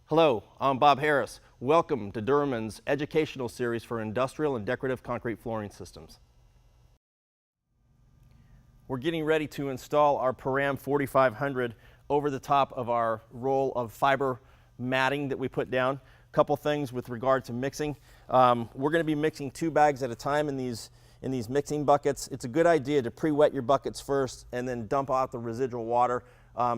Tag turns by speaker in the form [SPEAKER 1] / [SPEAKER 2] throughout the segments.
[SPEAKER 1] Hello, I'm Bob Harris. Welcome to Duraamen's educational series for industrial and decorative concrete flooring systems. We're getting ready to install our Param 4500 over the top of our roll of fiber matting that we put down. A couple things with regard to mixing. We're going to be mixing 2 bags at a time in these mixing buckets. It's a good idea to pre-wet your buckets first and then dump out the residual water.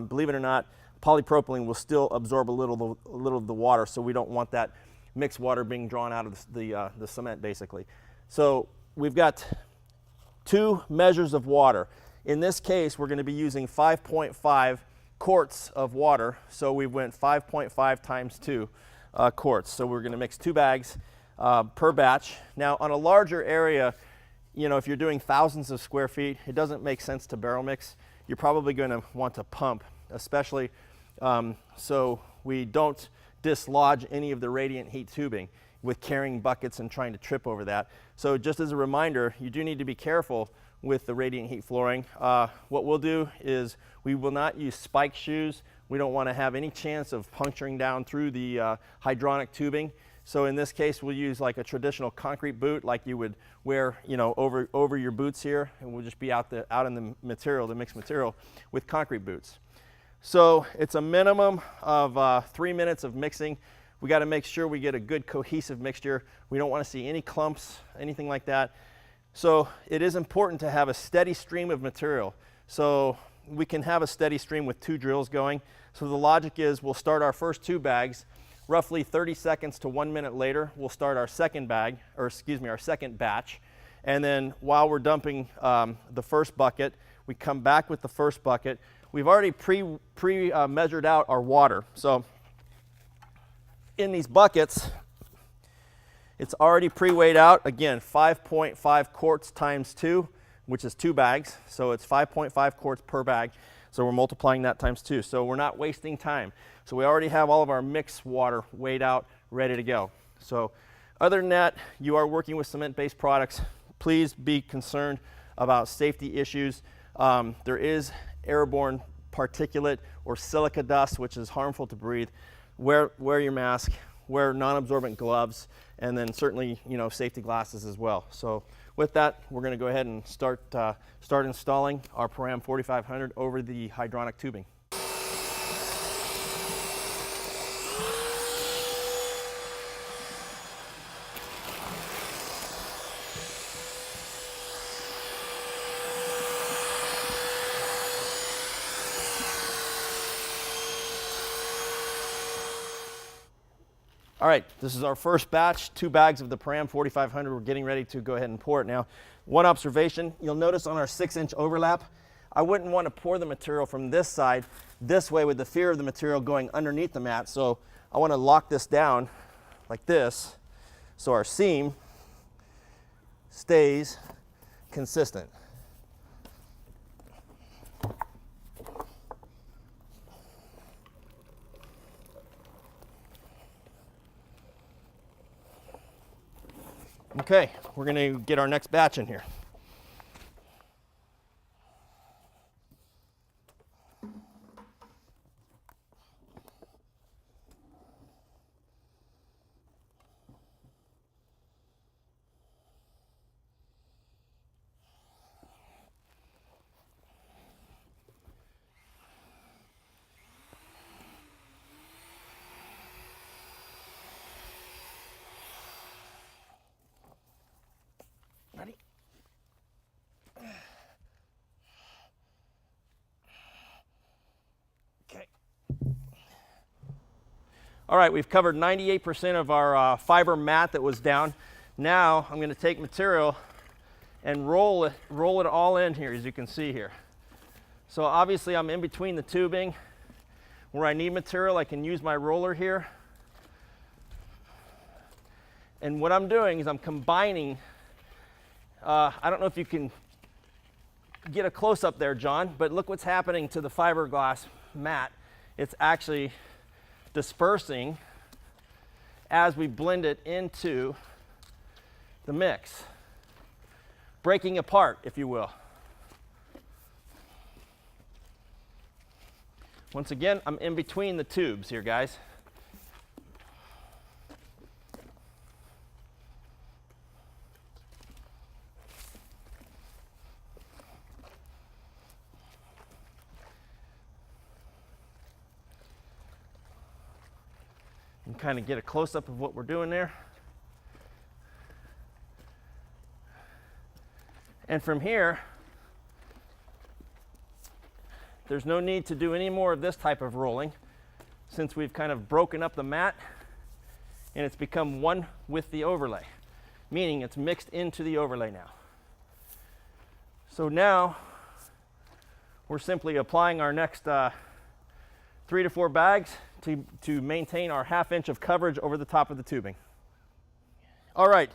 [SPEAKER 1] Believe it or not, polypropylene will still absorb a little of the water, so we don't want that mixed water being drawn out of the cement, basically. So we've got 2 measures of water. In this case, we're going to be using 5.5 quarts of water, so we went 5.5 times 2 quarts. So we're going to mix 2 bags per batch. Now, on a larger area, you know, if you're doing thousands of square feet, it doesn't make sense to barrel mix. You're probably going to want to pump, especially so we don't dislodge any of the radiant heat tubing with carrying buckets and trying to trip over that. So just as a reminder, you do need to be careful with the radiant heat flooring. What we'll do is we will not use spike shoes. We don't want to have any chance of puncturing down through the hydronic tubing. So in this case, we'll use like a traditional concrete boot, like you would wear, you know, over your boots here, and we'll just be out in the material, the mixed material, with concrete boots. So it's a minimum of 3 minutes of mixing. We got to make sure we get a good cohesive mixture. We don't want to see any clumps, anything like that. So it is important to have a steady stream of material. So we can have a steady stream with 2 drills going. So the logic is we'll start our first 2 bags. Roughly 30 seconds to 1 minute later, we'll start our second bag, or excuse me, our second batch. And then while we're dumping the first bucket, we come back with the first bucket. We've already measured out our water. So in these buckets, it's already pre-weighed out. Again, 5.5 quarts times 2, which is 2 bags. So it's 5.5 quarts per bag. So we're multiplying that times 2. So we're not wasting time. So we already have all of our mixed water weighed out, ready to go. So other than that, you are working with cement-based products. Please be concerned about safety issues. There is airborne particulate or silica dust, which is harmful to breathe. Wear your mask, wear non-absorbent gloves, and then certainly, you know, safety glasses as well. So with that, we're going to go ahead and start installing our Param 4500 over the hydronic tubing. All right, this is our first batch, 2 bags of the Param 4500. We're getting ready to go ahead and pour it now. One observation, you'll notice on our 6-inch overlap, I wouldn't want to pour the material from this side this way with the fear of the material going underneath the mat. So I want to lock this down like this so our seam stays consistent. Okay, we're going to get our next batch in here. Ready? Okay. All right, we've covered 98% of our fiber mat that was down. Now I'm going to take material and roll it all in here, as you can see here. So obviously I'm in between the tubing. Where I need material, I can use my roller here. And what I'm doing is I'm combining. I don't know if you can get a close-up there, John, but look what's happening to the fiberglass mat. It's actually dispersing as we blend it into the mix, breaking apart, if you will. Once again, I'm in between the tubes here, guys. And kind of get a close-up of what we're doing there. And from here, there's no need to do any more of this type of rolling, since we've kind of broken up the mat and it's become one with the overlay, meaning it's mixed into the overlay now. So now we're simply applying our next 3 to 4 bags to maintain our 1/2 inch of coverage over the top of the tubing. All right,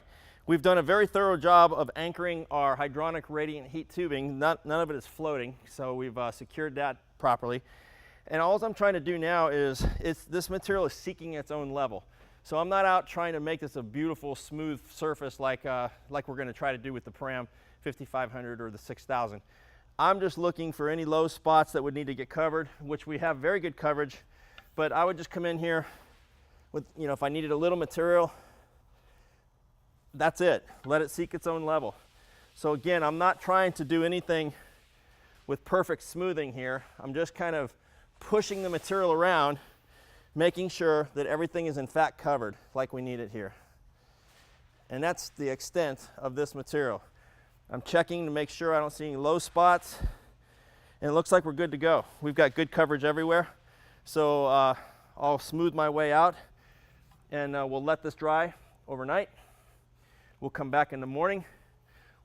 [SPEAKER 1] we've done a very thorough job of anchoring our hydronic radiant heat tubing. None of it is floating, so we've secured that properly. And all I'm trying to do now is, this material is seeking its own level. So I'm not out trying to make this a beautiful, smooth surface like we're going to try to do with the Param 5500 or the 6000. I'm just looking for any low spots that would need to get covered, which we have very good coverage. But I would just come in here with, if I needed a little material, that's it. Let it seek its own level. So again, I'm not trying to do anything with perfect smoothing here. I'm just kind of pushing the material around, making sure that everything is in fact covered like we need it here. And that's the extent of this material. I'm checking to make sure I don't see any low spots, and it looks like we're good to go. We've got good coverage everywhere. So I'll smooth my way out, and we'll let this dry overnight. We'll come back in the morning.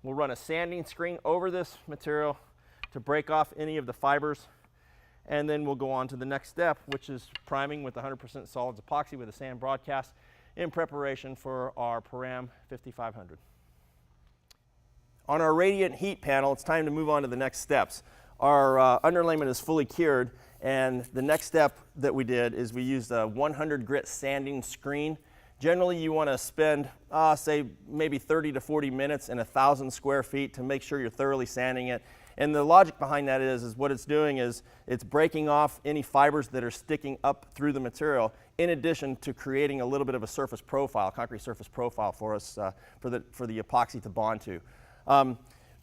[SPEAKER 1] We'll run a sanding screen over this material to break off any of the fibers, and then we'll go on to the next step, which is priming with 100% solids epoxy with a sand broadcast in preparation for our Param 5500. On our radiant heat panel, it's time to move on to the next steps. Our underlayment is fully cured, and the next step that we did is we used a 100 grit sanding screen. Generally, you want to spend, say, maybe 30 to 40 minutes in 1,000 square feet to make sure you're thoroughly sanding it. And the logic behind that is what it's doing is it's breaking off any fibers that are sticking up through the material, in addition to creating a little bit of a surface profile, concrete surface profile for us, for the epoxy to bond to.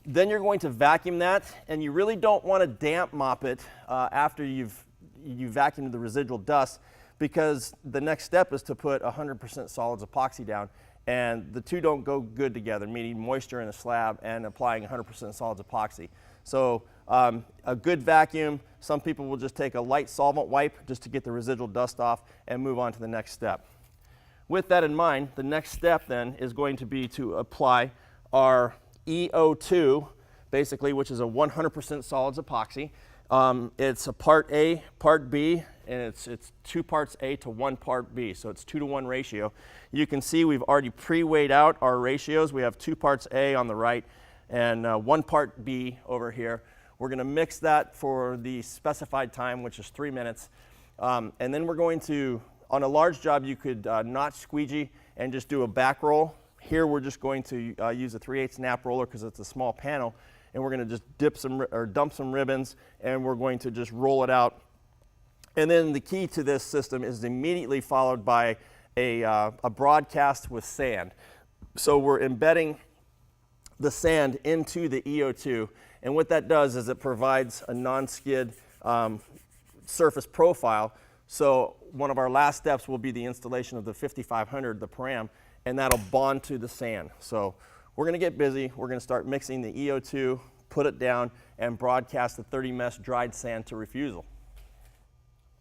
[SPEAKER 1] Then you're going to vacuum that, and you really don't want to damp mop it after you've vacuumed the residual dust, because the next step is to put 100% solids epoxy down, and the two don't go good together, meaning moisture in the slab and applying 100% solids epoxy. So a good vacuum, some people will just take a light solvent wipe just to get the residual dust off and move on to the next step. With that in mind, the next step then is going to be to apply our EO2, basically, which is a 100% solids epoxy. It's a part A, part B, and it's 2 parts A to 1 part B, so it's 2 to 1 ratio. You can see we've already pre-weighed out our ratios. We have 2 parts A on the right and 1 part B over here. We're going to mix that for the specified time, which is 3 minutes. And then we're going to, on a large job, you could not squeegee and just do a back roll. Here we're just going to use a 3/8 snap roller because it's a small panel, and we're going to just dump some ribbons, and we're going to just roll it out. And then the key to this system is immediately followed by a broadcast with sand. So we're embedding the sand into the EO2, and what that does is it provides a non-skid surface profile. So one of our last steps will be the installation of the 5500, the Param, and that'll bond to the sand. So we're going to get busy. We're going to start mixing the EO2, put it down, and broadcast the 30 mesh dried sand to refusal.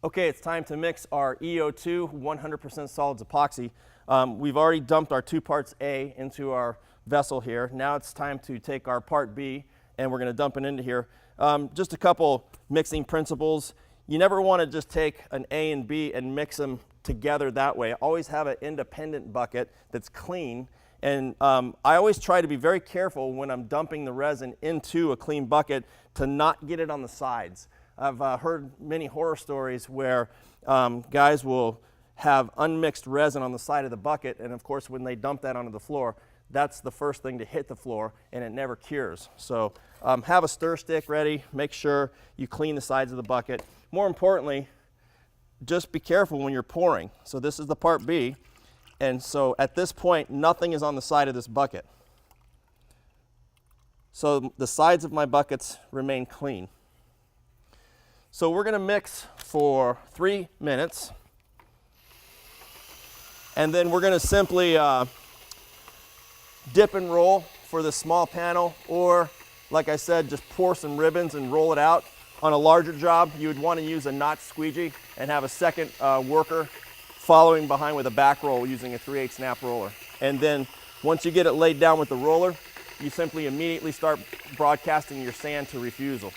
[SPEAKER 1] Okay, it's time to mix our EO2 100% solids epoxy. We've already dumped our 2 parts A into our vessel here. Now it's time to take our part B, and we're going to dump it into here. Just a couple mixing principles. You never want to just take an A and B and mix them together that way. Always have an independent bucket that's clean. And I always try to be very careful when I'm dumping the resin into a clean bucket to not get it on the sides. I've heard many horror stories where guys will have unmixed resin on the side of the bucket, and of course when they dump that onto the floor, that's the first thing to hit the floor, and it never cures. So have a stir stick ready, make sure you clean the sides of the bucket. More importantly, just be careful when you're pouring. So this is the part B, and so at this point nothing is on the side of this bucket. So the sides of my buckets remain clean. So we're going to mix for 3 minutes. And then we're going to simply dip and roll for the small panel, or like I said, just pour some ribbons and roll it out. On a larger job, you would want to use a notch squeegee and have a second worker following behind with a back roll using a 3/8 snap roller. And then once you get it laid down with the roller, you simply immediately start broadcasting your sand to refusal.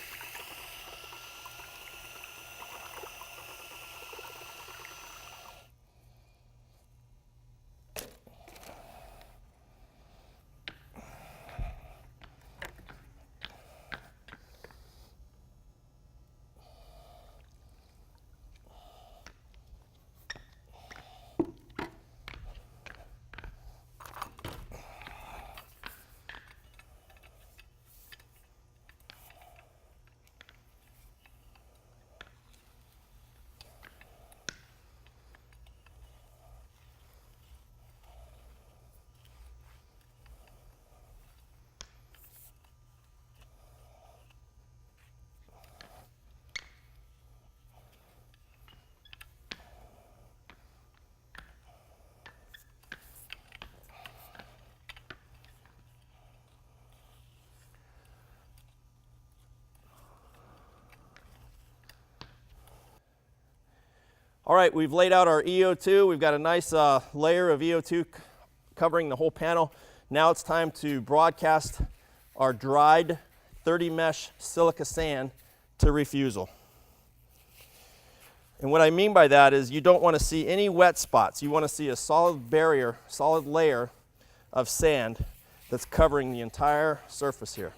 [SPEAKER 1] All right, we've laid out our EO2. We've got a nice layer of EO2 covering the whole panel. Now it's time to broadcast our dried 30 mesh silica sand to refusal. And what I mean by that is you don't want to see any wet spots. You want to see a solid barrier, solid layer of sand that's covering the entire surface here.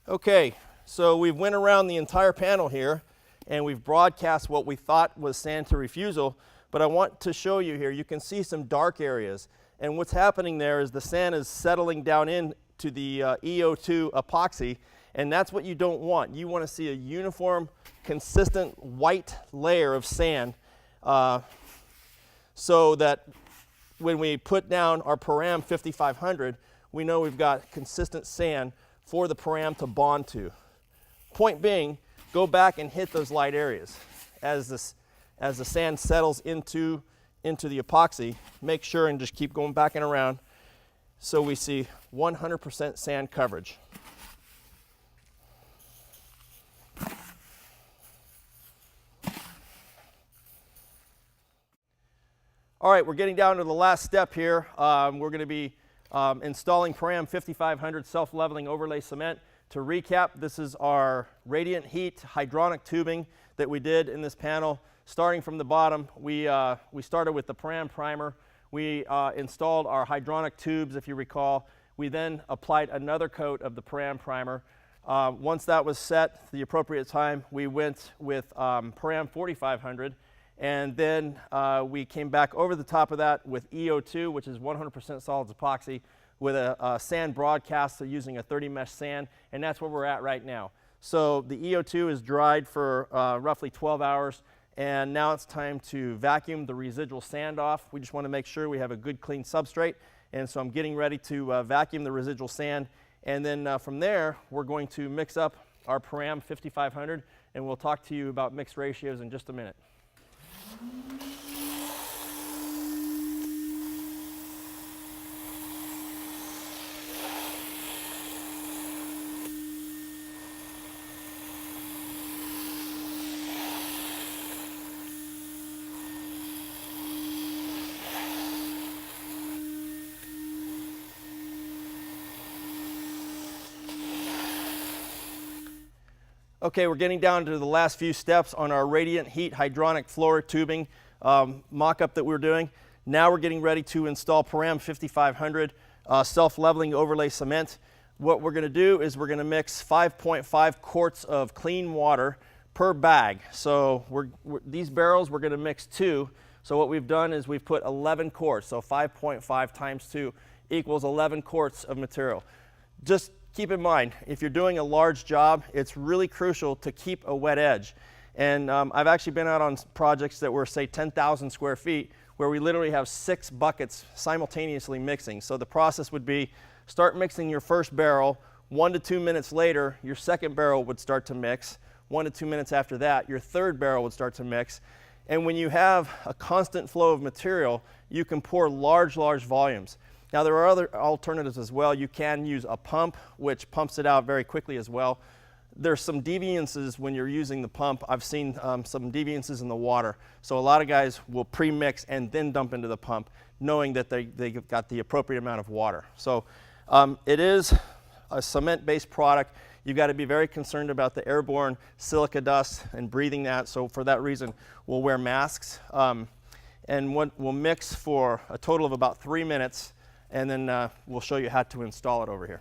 [SPEAKER 1] Okay, so we've went around the entire panel here and we've broadcast what we thought was sand to refusal, but I want to show you here, you can see some dark areas, and what's happening there is the sand is settling down into the EO2 epoxy, and that's what you don't want. You want to see a uniform, consistent white layer of sand so that when we put down our Param 5500, we know we've got consistent sand for the Param to bond to. Point being, go back and hit those light areas. As the sand settles into the epoxy, make sure and just keep going back and around so we see 100% sand coverage. All right, we're getting down to the last step here. We're going to be installing Param 5500 self-leveling overlay cement. To recap, this is our radiant heat hydronic tubing that we did in this panel. Starting from the bottom, we started with the Param primer. We installed our hydronic tubes, if you recall. We then applied another coat of the Param primer. Once that was set, the appropriate time, we went with Param 4500. And then we came back over the top of that with EO2, which is 100% solids epoxy, with a sand broadcast, so using a 30 mesh sand, and that's where we're at right now. So the EO2 is dried for roughly 12 hours, and now it's time to vacuum the residual sand off. We just want to make sure we have a good clean substrate, and so I'm getting ready to vacuum the residual sand, and then from there we're going to mix up our Param 5500, and we'll talk to you about mixed ratios in just a minute. Okay, we're getting down to the last few steps on our radiant heat hydronic floor tubing mock-up that we're doing. Now we're getting ready to install Param 5500 self-leveling overlay cement. What we're going to do is we're going to mix 5.5 quarts of clean water per bag. So these barrels we're going to mix 2. So what we've done is we've put 11 quarts. So 5.5 times 2 equals 11 quarts of material. Just keep in mind, if you're doing a large job, it's really crucial to keep a wet edge. And I've actually been out on projects that were, say, 10,000 square feet, where we literally have 6 buckets simultaneously mixing. So the process would be, start mixing your first barrel, 1 to 2 minutes later, your second barrel would start to mix. 1 to 2 minutes after that, your third barrel would start to mix. And when you have a constant flow of material, you can pour large volumes. Now, there are other alternatives as well. You can use a pump, which pumps it out very quickly as well. There's some deviances when you're using the pump. I've seen some deviances in the water. So a lot of guys will pre-mix and then dump into the pump, knowing that they've got the appropriate amount of water. So it is a cement-based product. You've got to be very concerned about the airborne silica dust and breathing that. So for that reason, we'll wear masks. And we'll mix for a total of about 3 minutes, and then we'll show you how to install it over here.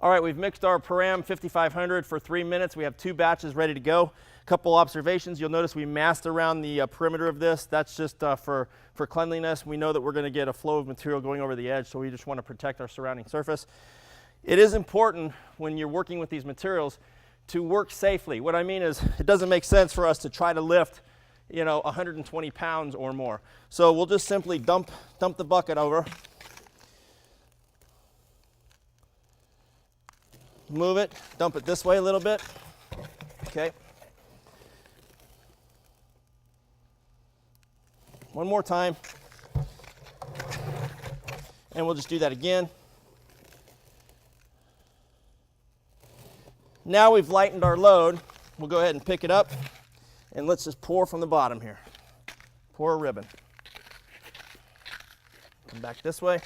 [SPEAKER 1] All right, we've mixed our Param 5500 for 3 minutes. We have 2 batches ready to go. A couple observations. You'll notice we masked around the perimeter of this. That's just for cleanliness. We know that we're going to get a flow of material going over the edge, so we just want to protect our surrounding surface. It is important when you're working with these materials to work safely. What I mean is, it doesn't make sense for us to try to lift, 120 pounds or more. So we'll just simply dump the bucket over. Move it, dump it this way a little bit, okay. One more time, and we'll just do that again. Now we've lightened our load, we'll go ahead and pick it up, and let's just pour from the bottom here. Pour a ribbon. Come back this way.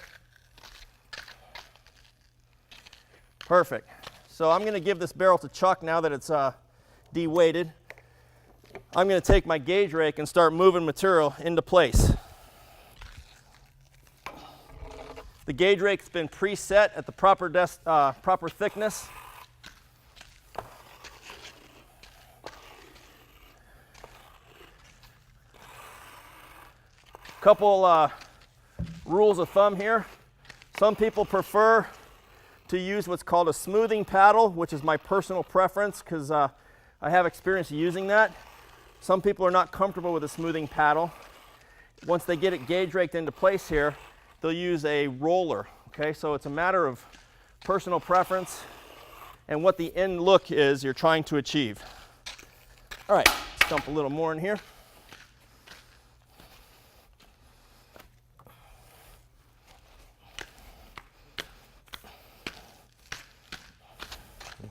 [SPEAKER 1] Perfect. So I'm going to give this barrel to Chuck now that it's de-weighted. I'm going to take my gauge rake and start moving material into place. The gauge rake's been preset at the proper thickness. Couple rules of thumb here. Some people prefer to use what's called a smoothing paddle, which is my personal preference because I have experience using that. Some people are not comfortable with a smoothing paddle. Once they get it gauge raked into place here, they'll use a roller. Okay, so it's a matter of personal preference and what the end look is you're trying to achieve. All right, let's dump a little more in here.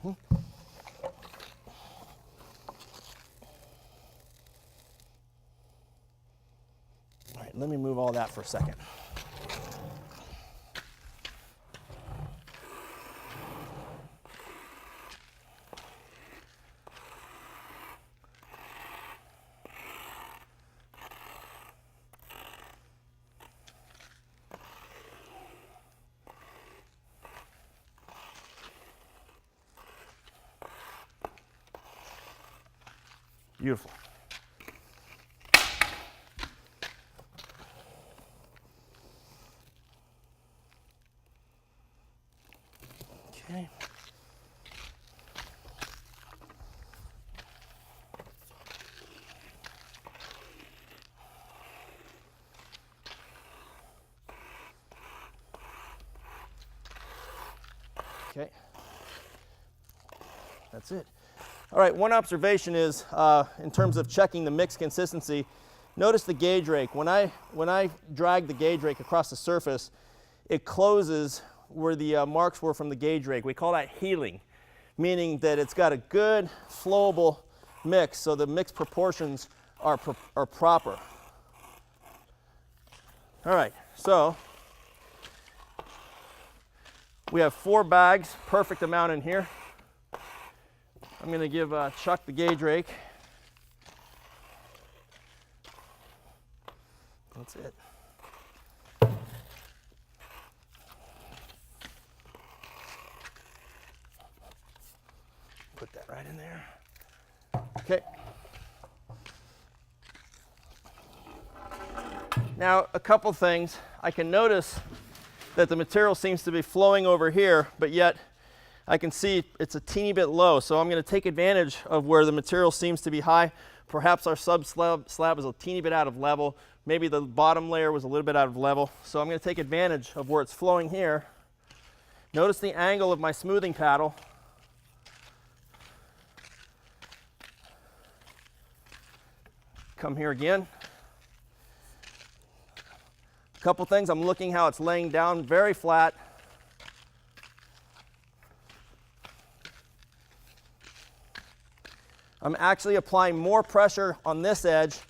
[SPEAKER 1] All right, let me move all that for a second. Beautiful. Okay. Okay. That's it. All right, one observation is in terms of checking the mix consistency, notice the gauge rake. When I drag the gauge rake across the surface, it closes where the marks were from the gauge rake. We call that healing, meaning that it's got a good flowable mix, so the mix proportions are proper. All right, so we have 4 bags, perfect amount in here. I'm going to give Chuck the gauge rake. That's it. Put that right in there. Okay. Now, a couple things. I can notice that the material seems to be flowing over here, but yet I can see it's a teeny bit low. So I'm going to take advantage of where the material seems to be high. Perhaps our slab is a teeny bit out of level. Maybe the bottom layer was a little bit out of level. So I'm going to take advantage of where it's flowing here. Notice the angle of my smoothing paddle. Come here again. A couple things. I'm looking how it's laying down very flat. I'm actually applying more pressure on this edge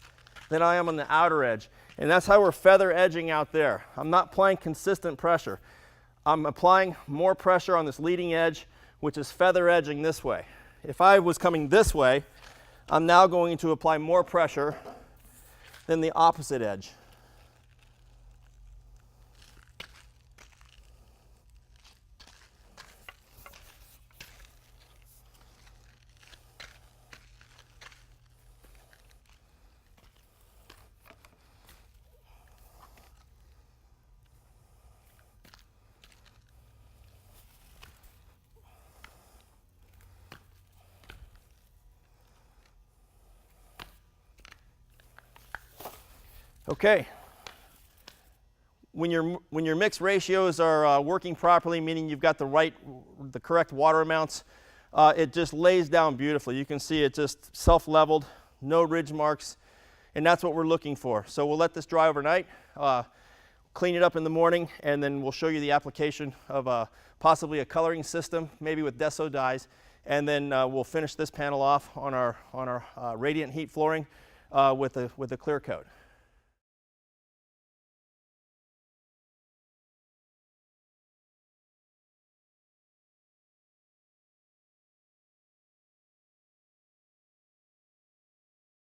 [SPEAKER 1] than I am on the outer edge. And that's how we're feather edging out there. I'm not applying consistent pressure. I'm applying more pressure on this leading edge, which is feather edging this way. If I was coming this way, I'm now going to apply more pressure than the opposite edge. Okay. When your mix ratios are working properly, meaning you've got the correct water amounts, it just lays down beautifully. You can see it just self-leveled, no ridge marks, and that's what we're looking for. So we'll let this dry overnight, clean it up in the morning, and then we'll show you the application of possibly a coloring system, maybe with Deso dyes, and then we'll finish this panel off on our radiant heat flooring with a clear coat.